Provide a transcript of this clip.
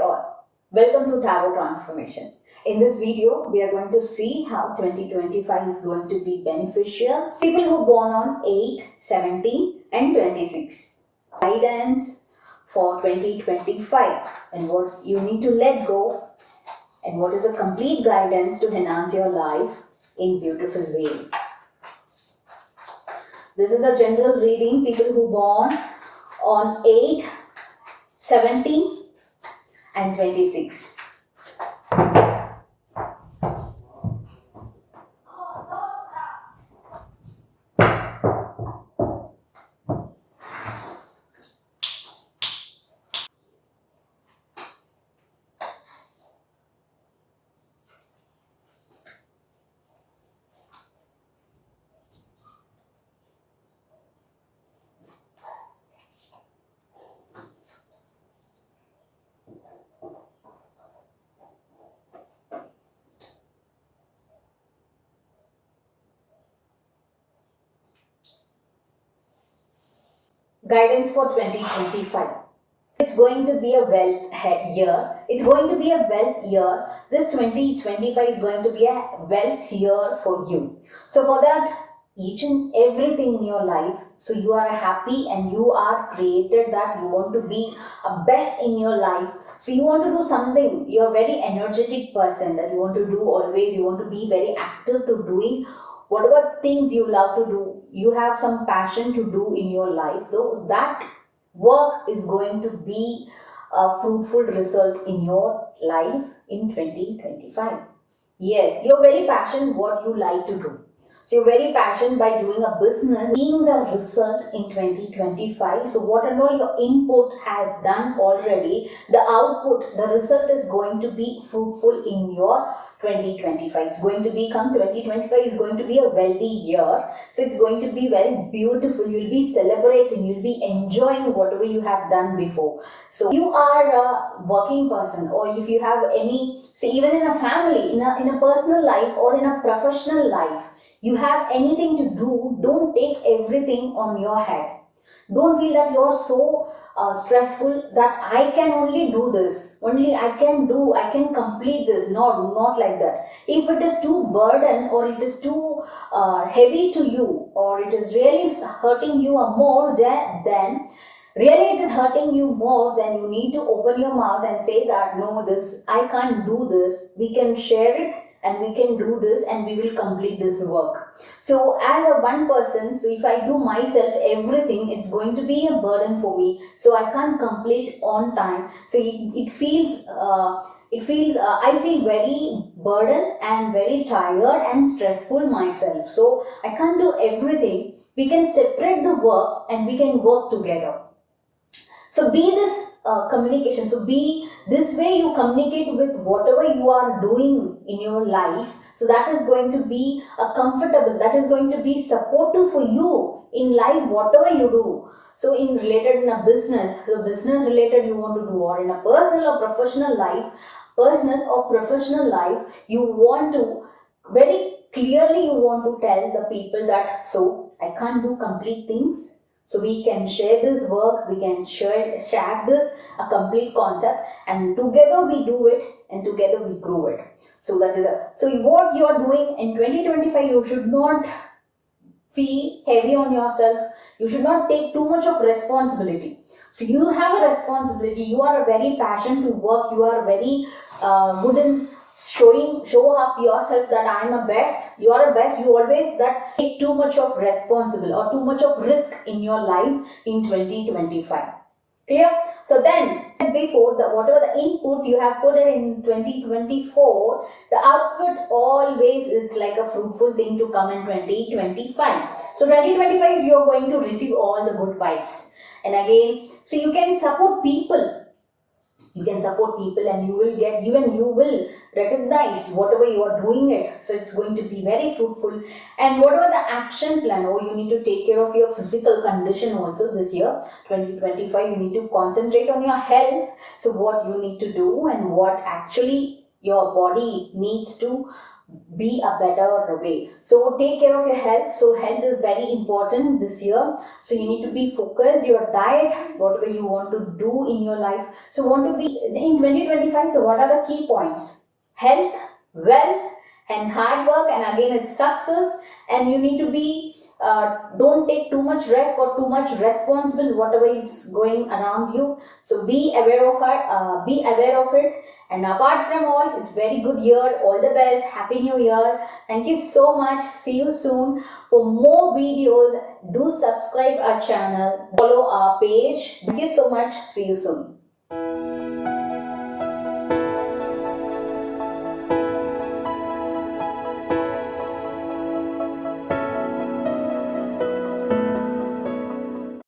all, welcome to Tarot Transformation. In this video, we are going to see how 2025 is going to be beneficial. People who born on 8, 17 and 26. Guidance for 2025 and what you need to let go and what is a complete guidance to enhance your life in beautiful way. This is a general reading. People who born on 8, 17 and 26. Guidance for 2025. It's going to be a wealth year. It's going to be a wealth year. This 2025 is going to be a wealth year for you. So for that, each and everything in your life, so you are happy and you are created that you want to be a best in your life. So you want to do something. You're a very energetic person that you want to do always. You want to be very active to doing whatever things you love to do. You have some passion to do in your life, though that work is going to be a fruitful result in your life in 2025. Yes, you're very passionate what you like to do. So you're very passionate by doing a business, seeing the result in 2025. So what and all your input has done already, the output, the result is going to be fruitful in your 2025. It's going to become 2025 is going to be a wealthy year. So it's going to be very beautiful. You'll be celebrating, you'll be enjoying whatever you have done before. So if you are a working person, or if you have any, say even in a family, in a personal life or in a professional life, you have anything to do, don't take everything on your head. Don't feel that you're so stressful that I can only do this, only I can complete this. No, not like that. If it is too burden or it is too heavy to you, or it is really hurting you more, then really it is hurting you more, then you need to open your mouth and say that no, this I can't do this. We can share it and we can do this and we will complete this work. So as a one person, so if I do myself everything, it's going to be a burden for me. So I can't complete on time. So it feels I feel very burdened and very tired and stressful myself. So I can't do everything. We can separate the work and we can work together. So be this communication. So be this way you communicate with whatever you are doing in your life. So that is going to be a comfortable, that is going to be supportive for you in life, whatever you do. So in related in a business, so business related you want to do, or in a personal or professional life, you want to very clearly you want to tell the people that so I can't do complete things. So we can share this work, we can share this, a complete concept, and together we do it and together we grow it. So that is so what you are doing in 2025, you should not feel heavy on yourself. You should not take too much of responsibility. So you have a responsibility, you are a very passionate to work, you are very good in show up yourself that I am a best, you are a best. You always that take too much of responsible or too much of risk in your life in 2025. Clear? So then before the whatever the input you have put it in 2024, the output always is like a fruitful thing to come in 2025. So 2025 is you're going to receive all the good vibes. And again, so you can support people. You can support people and you will get, even you will recognize whatever you are doing it. So it's going to be very fruitful. And whatever the action plan, or you need to take care of your physical condition also this year, 2025, you need to concentrate on your health. So what you need to do and what actually your body needs to be a better way. So take care of your health. So health is very important this year. So you need to be focused, your diet, whatever you want to do in your life. So want to be in 2025. So what are the key points? Health, wealth, and hard work, and again it's success. And you need to be don't take too much risk or too much responsible whatever is going around you. So be aware of it. Be aware of it. And apart from all, it's very good year. All the best. Happy New Year. Thank you so much. See you soon. For more videos, do subscribe our channel. Follow our page. Thank you so much. See you soon.